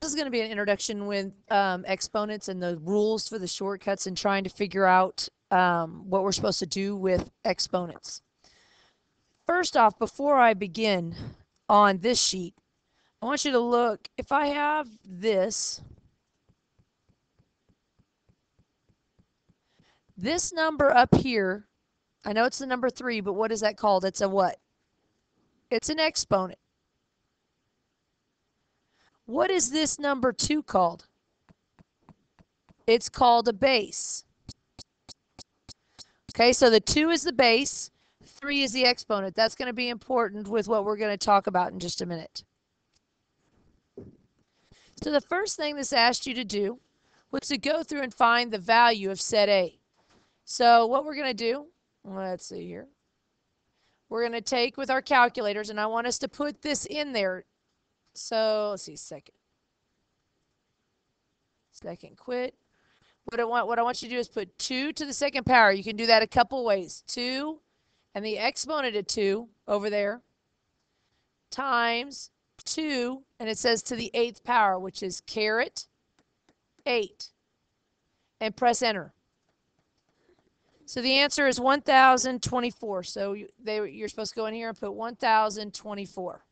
This is going to be an introduction with exponents and the rules for the shortcuts and trying to figure out what we're supposed to do with exponents. First off, before I begin on this sheet, I want you to look, if I have this number up here, I know it's the number 3, but what is that called? It's a what? It's an exponent. What is this number 2 called? It's called a base. Okay, so the 2 is the base, 3 is the exponent. That's going to be important with what we're going to talk about in just a minute. So the first thing this asked you to do was to go through and find the value of set A. So what we're going to do, let's see here. We're going to take with our calculators, and I want us to put this in there. So let's see, second quit. What I want you to do is put 2 to the second power. You can do that a couple ways. 2 and the exponent of 2 over there times 2, and it says to the 8th power, which is caret 8, and press enter. So the answer is 1024. So you're supposed to go in here and put 1024.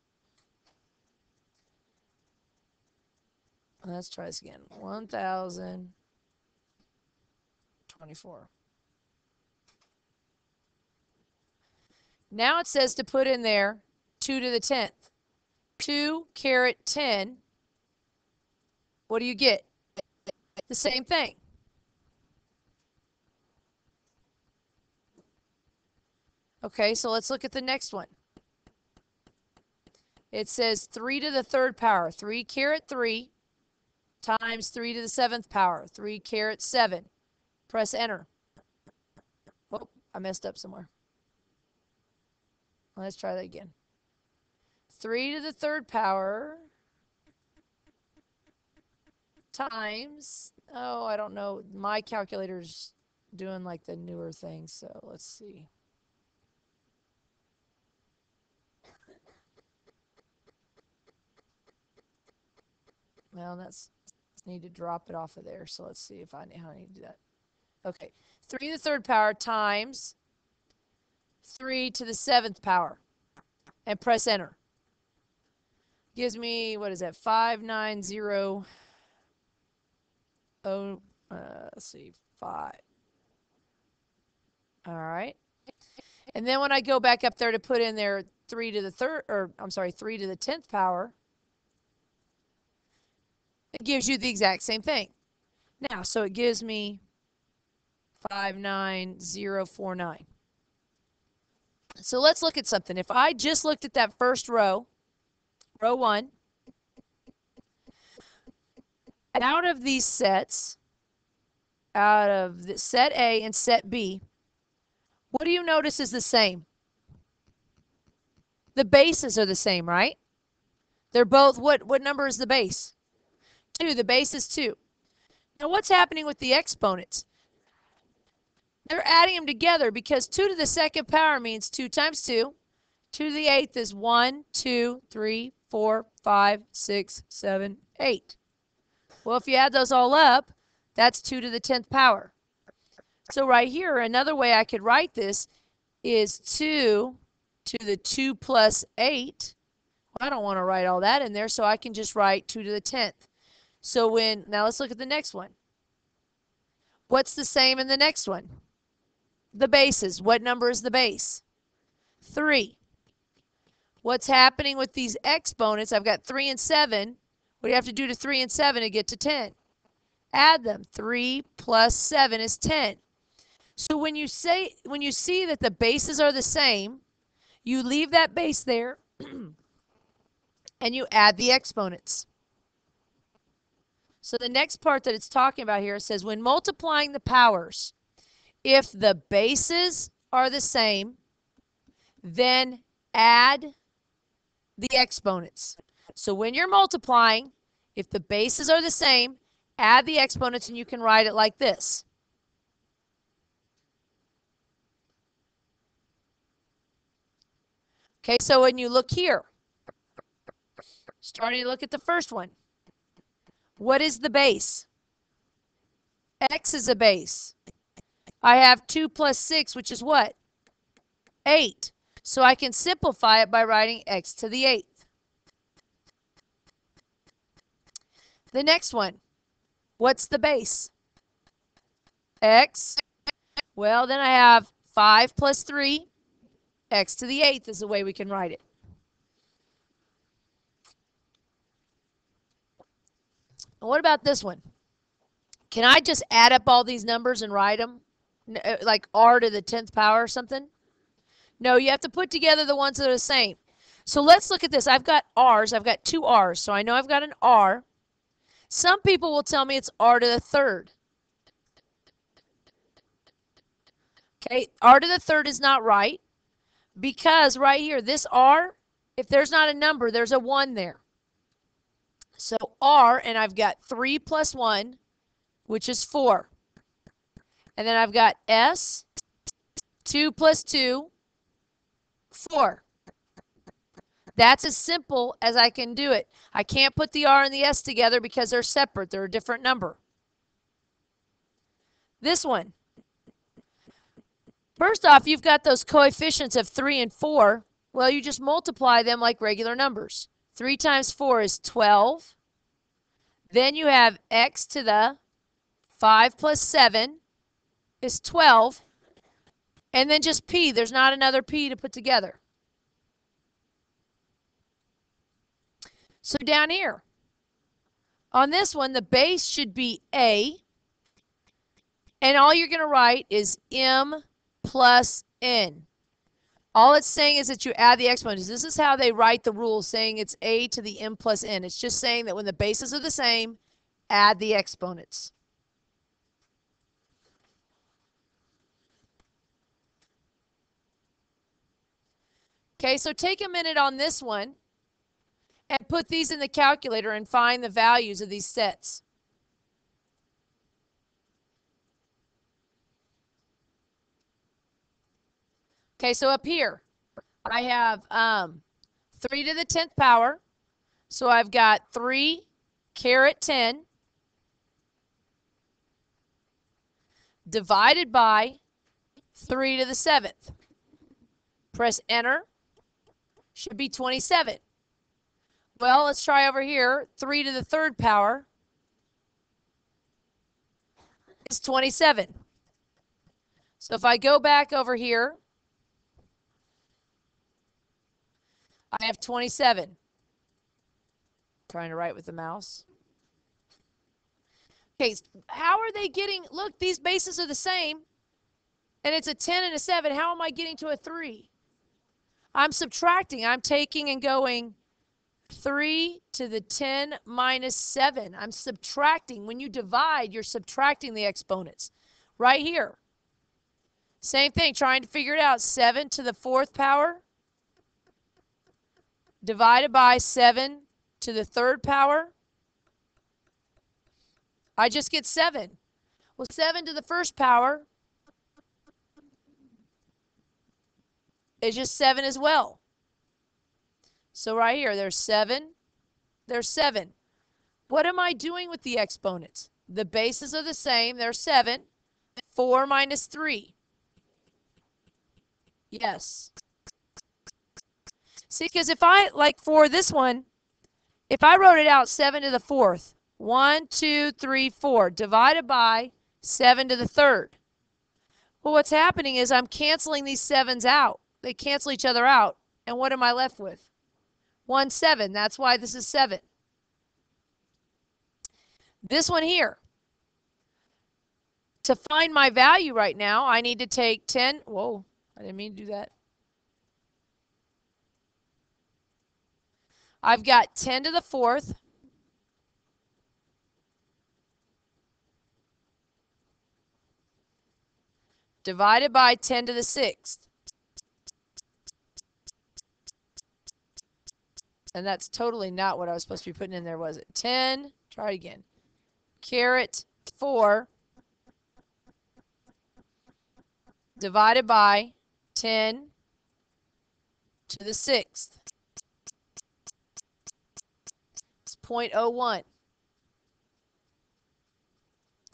Let's try this again. 1024. Now it says to put in there 2 to the 10th. 2 caret 10. What do you get? The same thing. Okay, so let's look at the next one. It says 3 to the 3rd power. 3 caret 3 times 3 to the 7th power. 3 caret 7. Press enter. Oh, I messed up somewhere. Let's try that again. 3 to the 3rd power times, oh, I don't know. My calculator's doing like the newer thing, so let's see. Well, that's need to drop it off of there. So let's see if I need how I need to do that. Okay, 3 to the 3rd power times 3 to the 7th power, and press enter. Gives me, what is that? 590. Let's see, 5. All right. And then when I go back up there to put in there 3 to the 10th power, it gives you the exact same thing. Now, so it gives me 59049. So let's look at something. If I just looked at that first row, row 1, out of these sets, out of the set A and set B, what do you notice is the same? The bases are the same, right? They're both, what number is the base? 2. The base is 2. Now what's happening with the exponents? They're adding them together because 2 to the 2nd power means 2 times 2. 2 to the 8th is 1, 2, 3, 4, 5, 6, 7, 8. Well, if you add those all up, that's 2 to the 10th power. So right here, another way I could write this is 2 to the 2 plus 8. Well, I don't want to write all that in there, so I can just write 2 to the 10th. So now let's look at the next one. What's the same in the next one? The bases. What number is the base? 3. What's happening with these exponents? I've got 3 and 7. What do you have to do to 3 and 7 to get to 10? Add them. 3 plus 7 is 10. So when you see that the bases are the same, you leave that base there and you add the exponents. So the next part that it's talking about here, it says when multiplying the powers, if the bases are the same, then add the exponents. So when you're multiplying, if the bases are the same, add the exponents, and you can write it like this. Okay, so when you look here, starting to look at the first one, What is the base? X is a base. I have 2 plus 6, which is what? 8. So I can simplify it by writing x to the 8th. The next one, what's the base? X. Well, then I have 5 plus 3. X to the 8th is the way we can write it. What about this one? Can I just add up all these numbers and write them? Like r to the 10th power or something? No, you have to put together the ones that are the same. So let's look at this. I've got r's. I've got 2 r's. So I know I've got an r. Some people will tell me it's r to the 3rd. Okay, r to the 3rd is not right because right here, this r, if there's not a number, there's a 1 there. So r, and I've got 3 plus 1, which is 4. And then I've got s, 2 plus 2, 4. That's as simple as I can do it. I can't put the r and the s together because they're separate. They're a different number. This one. First off, you've got those coefficients of 3 and 4. Well, you just multiply them like regular numbers. 3 times 4 is 12. Then you have x to the 5 plus 7 is 12. And then just p. There's not another p to put together. So down here, on this one, the base should be a. And all you're going to write is m plus n. All it's saying is that you add the exponents. This is how they write the rules, saying it's a to the m plus n. It's just saying that when the bases are the same, add the exponents. Okay, so take a minute on this one and put these in the calculator and find the values of these sets. Okay, so up here, I have 3 to the 10th power. So I've got 3 caret 10 divided by 3 to the 7th. Press enter. Should be 27. Well, let's try over here. 3 to the 3rd power is 27. So if I go back over here, I have 27. Trying to write with the mouse. Okay, how are they getting, look, these bases are the same, and it's a 10 and a 7. How am I getting to a 3? I'm subtracting. I'm taking and going 3 to the 10 minus 7. I'm subtracting. When you divide, you're subtracting the exponents. Right here. Same thing, trying to figure it out. 7 to the 4th power divided by 7 to the 3rd power. I just get 7. Well, 7 to the 1st power is just 7 as well. So right here, there's 7. There's 7. What am I doing with the exponents? The bases are the same. They're 7. 4 minus 3. Yes. See, because if I, like for this one, if I wrote it out 7 to the 4th, 1, 2, 3, 4, divided by 7 to the 3rd. Well, what's happening is I'm canceling these 7s out. They cancel each other out. And what am I left with? 1, 7. That's why this is 7. This one here. To find my value right now, I need to take 10. Whoa, I didn't mean to do that. I've got 10 to the 4th divided by 10 to the 6th. And that's totally not what I was supposed to be putting in there, was it? 10, try it again. Caret 4 divided by 10 to the 6th. It's 0.01.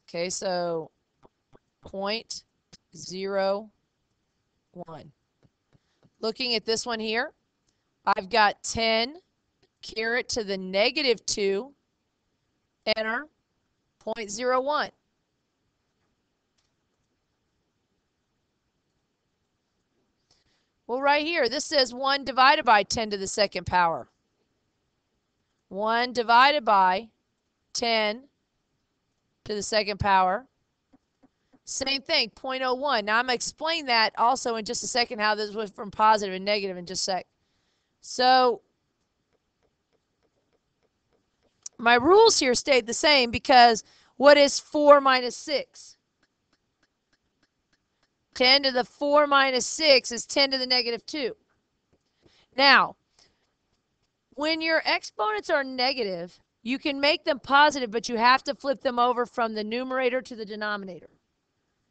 Okay, so 0.01. Looking at this one here, I've got 10 carry it to the negative 2, enter 0.01. Well, right here, this says 1 divided by 10 to the second power. 1 divided by 10 to the second power. Same thing, 0.01. Now, I'm going to explain that also in just a second, how this was from positive and negative in just a sec. So, my rules here stayed the same because what is 4 minus 6? 10 to the 4 minus 6 is 10 to the negative 2. Now, when your exponents are negative, you can make them positive, but you have to flip them over from the numerator to the denominator.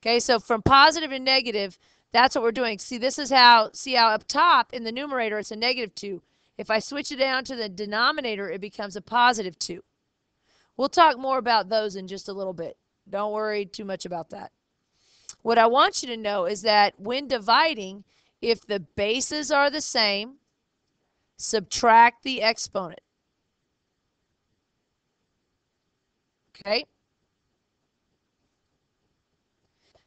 Okay, so from positive to negative, that's what we're doing. See, this is how, see how up top in the numerator it's a negative 2. If I switch it down to the denominator, it becomes a positive 2. We'll talk more about those in just a little bit. Don't worry too much about that. What I want you to know is that when dividing, if the bases are the same, subtract the exponent. Okay?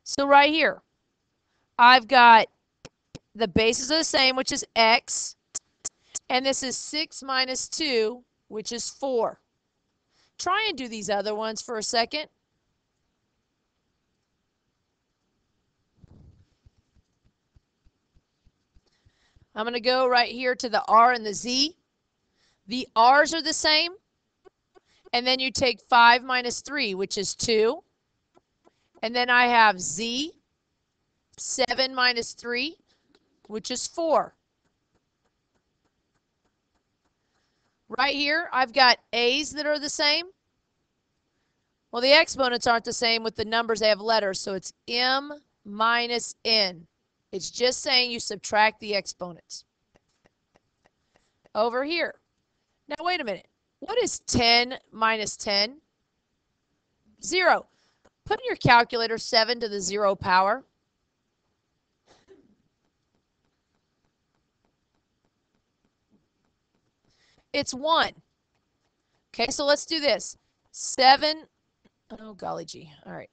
So right here, I've got the bases are the same, which is x, and this is 6 minus 2, which is 4. Try and do these other ones for a second. I'm going to go right here to the r and the z. The r's are the same, and then you take 5 minus 3, which is 2. And then I have z, 7 minus 3, which is 4. Right here, I've got a's that are the same. Well, the exponents aren't the same with the numbers. They have letters, so it's m minus n. It's just saying you subtract the exponents. Over here. Now, wait a minute. What is 10 minus 10? 0. Put in your calculator 7 to the 0 power. It's 1. Okay, so let's do this. 7, oh golly gee, all right.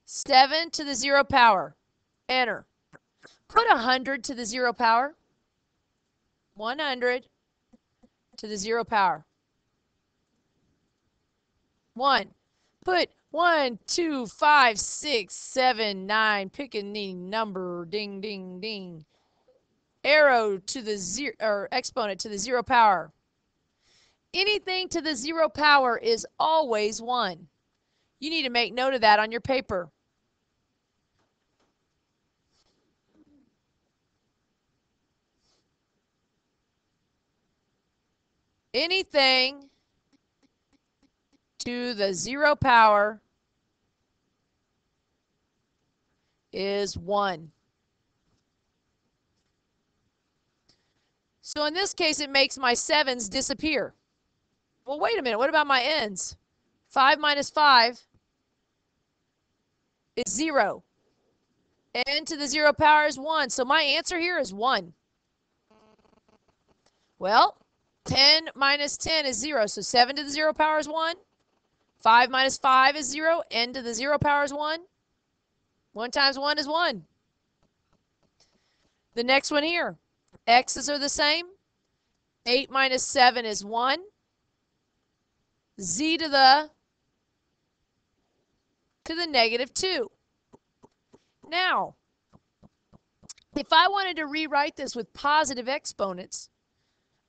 7 to the 0 power, enter. Put 100 to the 0 power. 100 to the 0 power. 1. Put 1, 2, 5, 6, 7, 9. Pick any number. Ding, ding, ding. Arrow to the 0, or exponent to the 0 power. Anything to the 0 power is always 1. You need to make note of that on your paper. Anything to the 0 power is 1. So in this case, it makes my 7s disappear. Well, wait a minute. What about my n's? 5 minus 5 is 0. N to the 0 power is 1. So my answer here is 1. Well, 10 minus 10 is 0. So 7 to the 0 power is 1. 5 minus 5 is 0. N to the 0 power is 1. 1 times 1 is 1. The next one here. X's are the same. 8 minus 7 is 1. Z to the negative 2. Now, if I wanted to rewrite this with positive exponents,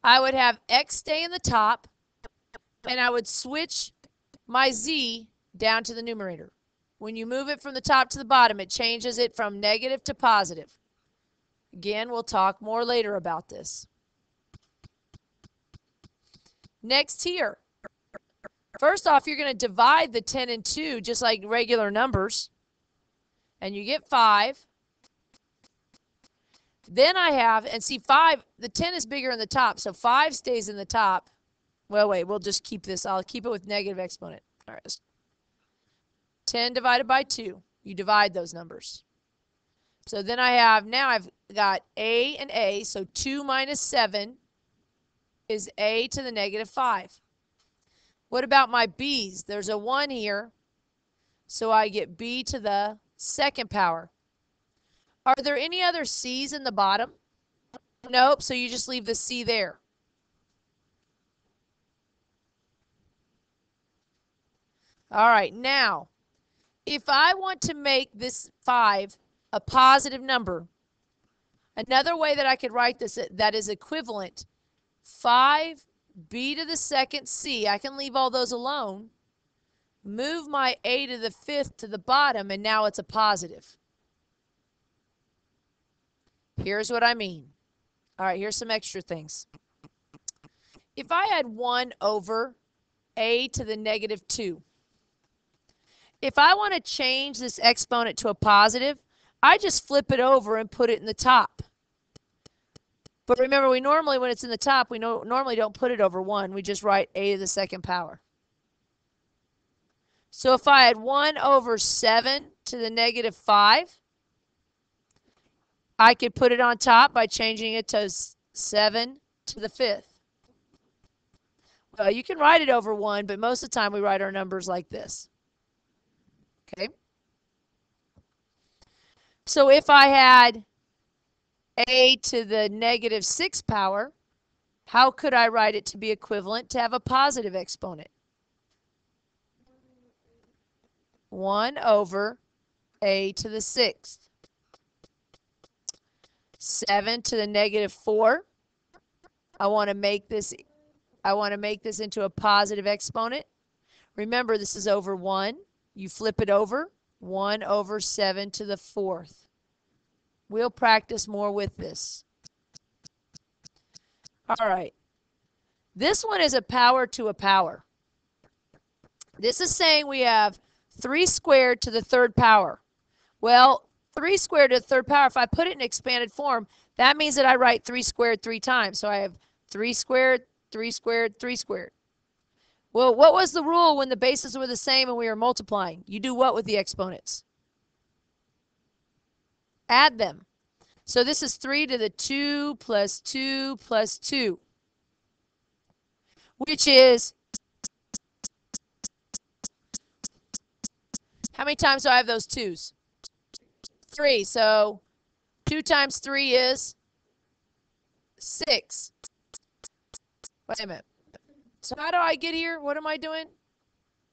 I would have x stay in the top, and I would switch my z down to the numerator. When you move it from the top to the bottom, it changes it from negative to positive. Again, we'll talk more later about this. Next here. First off, you're going to divide the 10 and 2 just like regular numbers. And you get 5. Then I have, and see 5, the 10 is bigger in the top, so 5 stays in the top. Well, wait, we'll just keep this. I'll keep it with negative exponent. All right. 10 divided by 2. You divide those numbers. So then now I've got a and a, so 2 minus 7 is a to the negative 5. What about my b's? There's a 1 here, so I get b to the second power. Are there any other c's in the bottom? Nope, so you just leave the c there. All right, now, if I want to make this 5 a positive number, another way that I could write this that is equivalent, 5b to the second c, I can leave all those alone, move my a to the fifth to the bottom, and now it's a positive. Here's what I mean. All right, here's some extra things. If I had 1 over a to the negative 2, if I want to change this exponent to a positive, I just flip it over and put it in the top. But remember, we normally, when it's in the top, we normally don't put it over 1. We just write a to the second power. So if I had 1 over 7 to the negative 5, I could put it on top by changing it to 7 to the fifth. Well, you can write it over 1, but most of the time we write our numbers like this. Okay? So if I had a to the negative 6 power, how could I write it to be equivalent to have a positive exponent? 1 over a to the 6th. 7 to the negative 4. I want to make this into a positive exponent. Remember, this is over 1. You flip it over. 1 over 7 to the 4th. We'll practice more with this. All right. This one is a power to a power. This is saying we have 3 squared to the third power. Well, 3 squared to the third power, if I put it in expanded form, that means that I write 3 squared 3 times. So I have 3 squared, 3 squared, 3 squared. Well, what was the rule when the bases were the same and we were multiplying? You do what with the exponents? Add them. So this is 3 to the 2 plus 2 plus 2, which is, how many times do I have those 2's? 3. So 2 times 3 is 6. Wait a minute. So how do I get here? What am I doing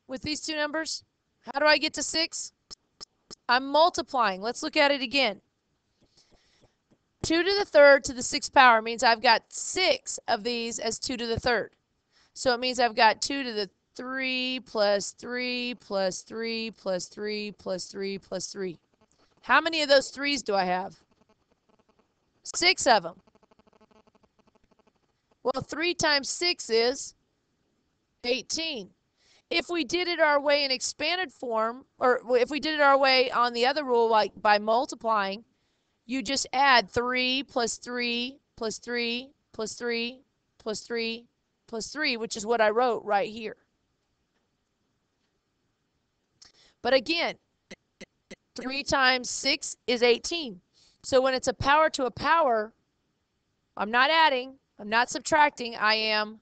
with these two numbers? How do I get to 6? I'm multiplying. Let's look at it again. 2 to the third to the 6th power means I've got 6 of these as 2 to the third. So it means I've got 2 to the 3 plus 3 plus 3 plus 3 plus 3 plus 3. How many of those 3's do I have? 6 of them. Well, 3 times 6 is 18. If we did it our way in expanded form, or if we did it our way on the other rule, like by multiplying, you just add 3 plus 3 plus 3 plus 3 plus 3 plus 3, which is what I wrote right here. But again, 3 times 6 is 18. So when it's a power to a power, I'm not adding, I'm not subtracting, I am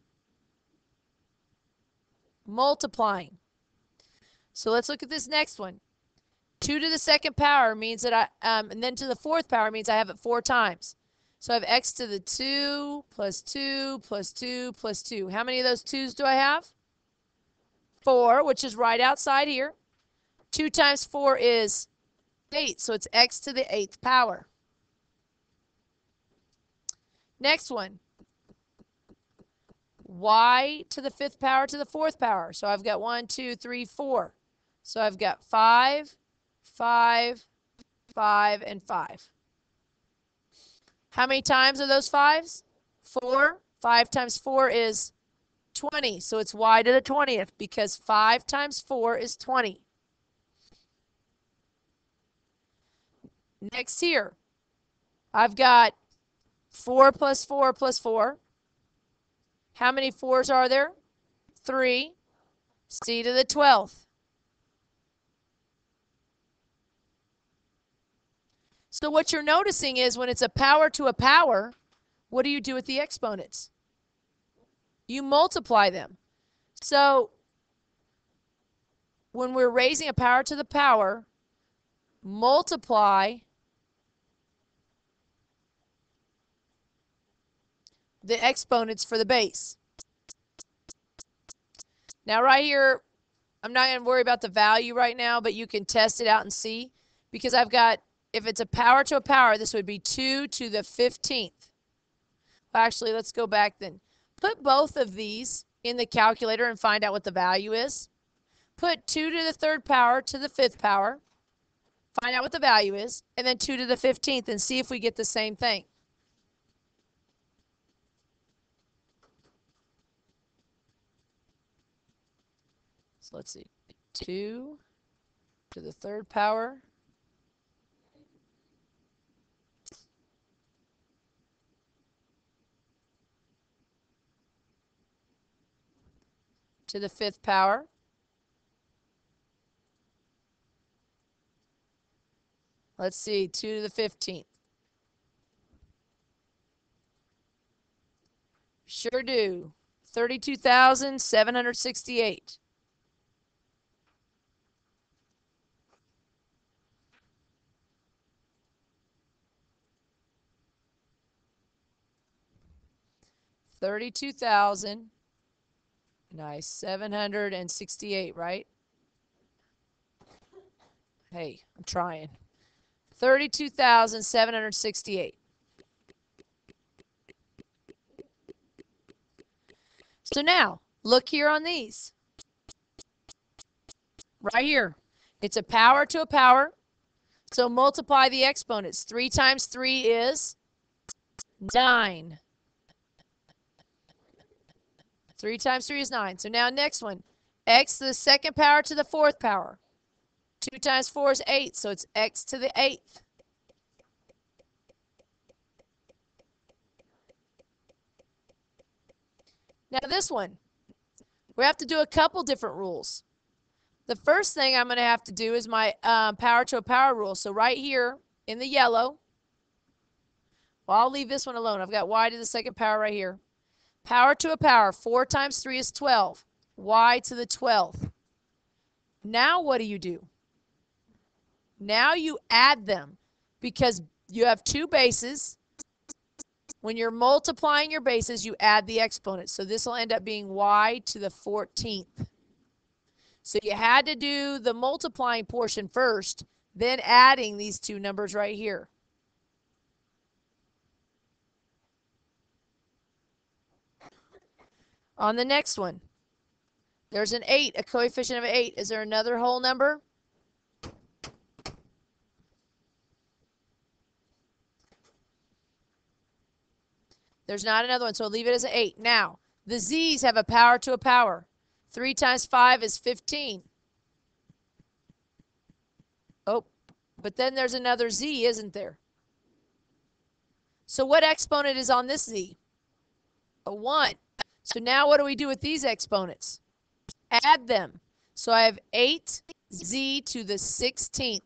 multiplying. So let's look at this next one. 2 to the 2nd power means that and then to the 4th power means I have it 4 times. So I have x to the 2 plus 2 plus 2 plus 2. How many of those 2's do I have? 4, which is right outside here. 2 times 4 is 8, so it's x to the 8th power. Next one. Y to the 5th power to the 4th power. So I've got 1, 2, 3, 4. So I've got 5, 5, 5, and 5. How many times are those 5's? 4. 5 times 4 is 20. So it's y to the 20th because 5 times 4 is 20. Next here, I've got 4 plus 4 plus 4. How many 4's are there? 3. C to the 12th. So what you're noticing is when it's a power to a power, what do you do with the exponents? You multiply them. So when we're raising a power to the power, multiply the exponents for the base. Now right here, I'm not going to worry about the value right now, but you can test it out and see. Because I've got, if it's a power to a power, this would be 2 to the 15th. Well, actually, let's go back then. Put both of these in the calculator and find out what the value is. Put 2 to the third power to the fifth power. Find out what the value is. And then 2 to the 15th and see if we get the same thing. So let's see. 2 to the third power to the fifth power. Let's see, 2 to the 15th. Sure do. 32,768. Nice. 768, right? Hey, I'm trying. 32,768. So now, look here on these. Right here. It's a power to a power. So multiply the exponents. 3 times 3 is 9. 3 times 3 is 9. So now next one. X to the second power to the fourth power. 2 times 4 is 8. So it's x to the 8th. Now this one. We have to do a couple different rules. The first thing I'm going to have to do is my power to a power rule. So right here in the yellow. Well, I'll leave this one alone. I've got y to the second power right here. Power to a power. 4 times 3 is 12. Y to the 12th. Now what do? Now you add them because you have two bases. When you're multiplying your bases, you add the exponents. So this will end up being y to the 14th. So you had to do the multiplying portion first, then adding these two numbers right here. On the next one, there's an 8, a coefficient of 8. Is there another whole number? There's not another one, so leave it as an 8. Now, the z's have a power to a power. 3 times 5 is 15. Oh, but then there's another z, isn't there? So what exponent is on this z? A 1. So now what do we do with these exponents? Add them. So I have 8z to the 16th.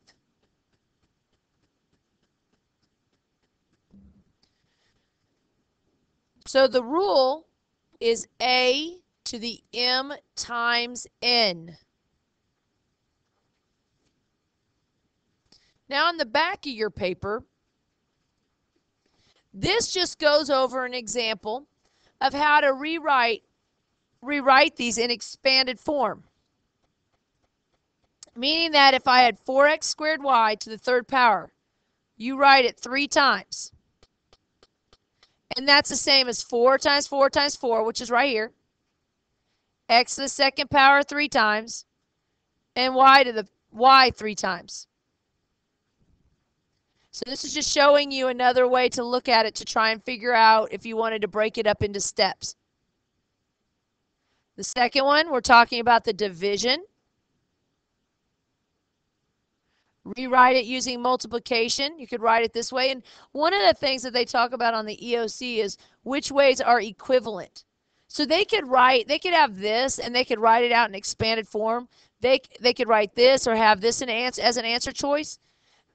So the rule is a to the m times n. Now on the back of your paper, this just goes over an example of how to rewrite these in expanded form. Meaning that if I had 4x squared y to the third power, you write it 3 times. And that's the same as 4 times 4 times 4, which is right here. X to the second power 3 times. And y to the y 3 times. So this is just showing you another way to look at it to try and figure out if you wanted to break it up into steps. The second one, we're talking about the division. Rewrite it using multiplication. You could write it this way. And one of the things that they talk about on the EOC is which ways are equivalent. So they could have this and they could write it out in expanded form. They could write this or have this as an answer choice.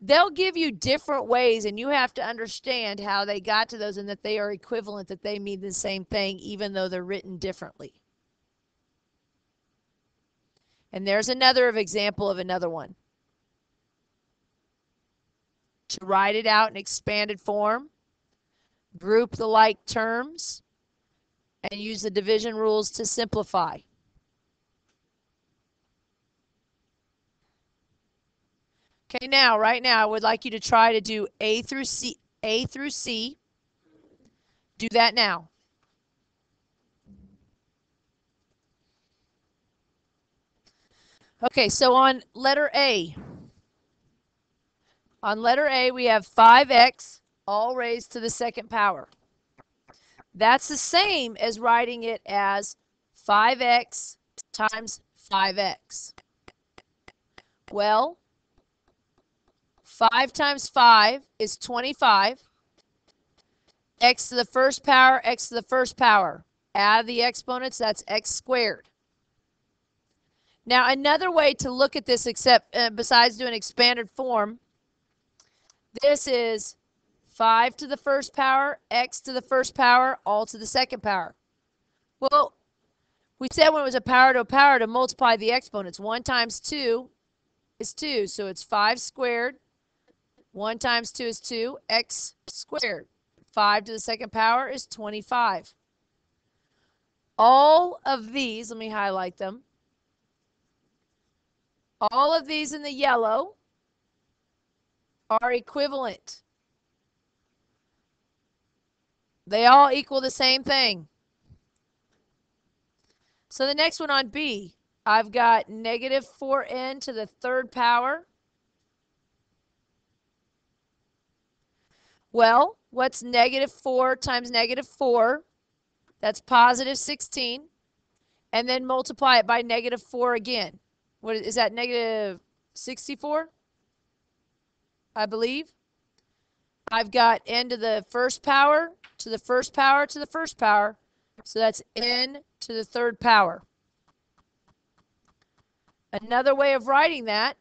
they'll give you different ways, and you have to understand how they got to those and that they are equivalent, that they mean the same thing, even though they're written differently. And there's another example of another one. To write it out in expanded form, group the like terms, and use the division rules to simplify. Okay, right now, I would like you to try to do A through C. A through C. Do that now. Okay, so on letter A, we have 5x all raised to the second power. That's the same as writing it as 5x times 5x. Well, 5 times 5 is 25. X to the first power, x to the first power. Add the exponents, that's x squared. Now, another way to look at this, besides doing expanded form, this is 5 to the first power, x to the first power, all to the second power. Well, we said when it was a power to multiply the exponents. 1 times 2 is 2, so it's 5 squared. 1 times 2 is 2, x squared. 5 to the second power is 25. All of these, let me highlight them. All of these in the yellow are equivalent. They all equal the same thing. So the next one on B, I've got negative 4n to the third power. Well, what's negative 4 times negative 4? That's positive 16. And then multiply it by negative 4 again. What is that, negative 64? I believe. I've got n to the first power, to the first power, to the first power. So that's n to the third power. Another way of writing that,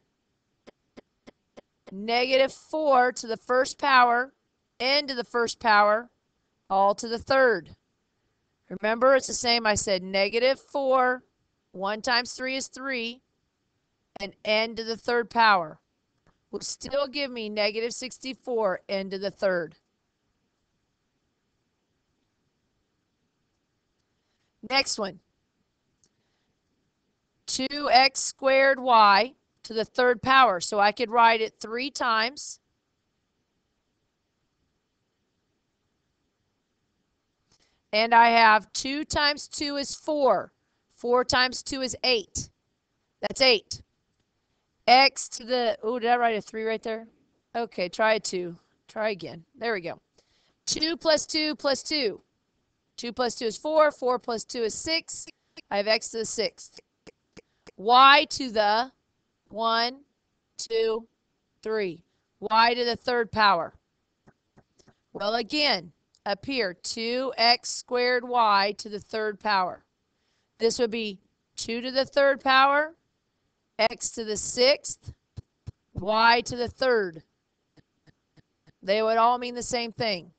negative 4 to the first power, n to the first power, all to the third. Remember, it's the same. I said negative 4, 1 times 3 is 3, and n to the third power will still give me negative 64 n to the third. Next one, 2x squared y to the third power. So I could write it 3 times. And I have 2 times 2 is 4. 4 times 2 is 8. That's 8. X to the, oh, did I write a 3 right there? Okay, try a 2. Try again. There we go. 2 plus 2 plus 2. 2 plus 2 is 4. 4 plus 2 is 6. I have x to the 6th. Y to the 1, 2, 3. Y to the third power. Well, again, up here, 2x squared y to the third power. This would be 2 to the third power, x to the 6th, y to the third. They would all mean the same thing.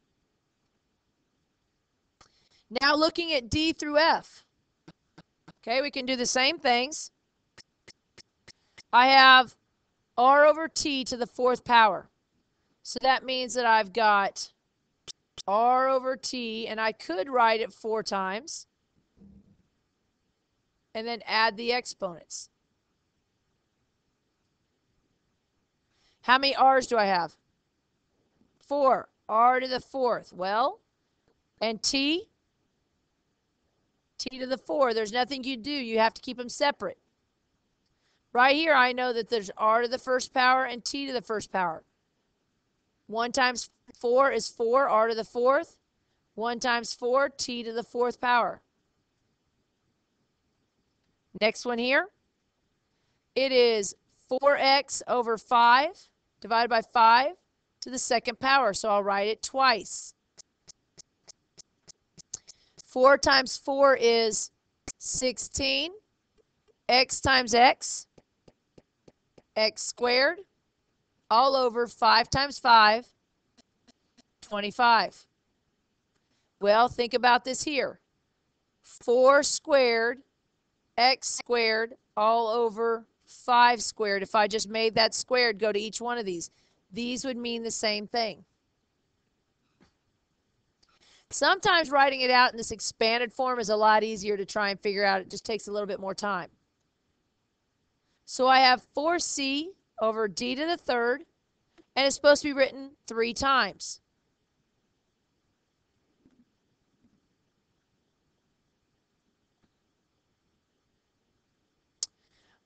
Now looking at D through F. Okay, we can do the same things. I have r over t to the fourth power. So that means that I've got r over t, and I could write it 4 times and then add the exponents. How many r's do I have? 4. R to the fourth. Well, and t to the 4. There's nothing you do. You have to keep them separate. Right here, I know that there's r to the first power and t to the first power. 1 times 4 is 4, r to the fourth. 1 times 4, t to the fourth power. Next one here. It is 4x over 5 divided by 5 to the second power. So I'll write it twice. 4 times 4 is 16. X times x, x squared. all over 5 times 5, 25. Well, think about this here. 4 squared, x squared, all over 5 squared. If I just made that squared go to each one of these would mean the same thing. Sometimes writing it out in this expanded form is a lot easier to try and figure out. It just takes a little bit more time. So I have 4c over d to the third, and it's supposed to be written 3 times.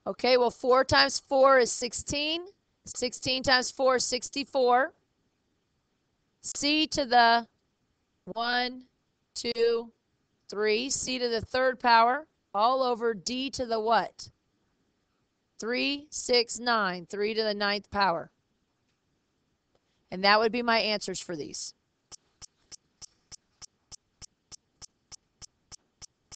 Okay, well, 4 times 4 is 16. 16 times 4 is 64. C to the 1, 2, 3. C to the third power, all over d to the what? 3, 6, 9. 3 to the ninth power. And that would be my answers for these.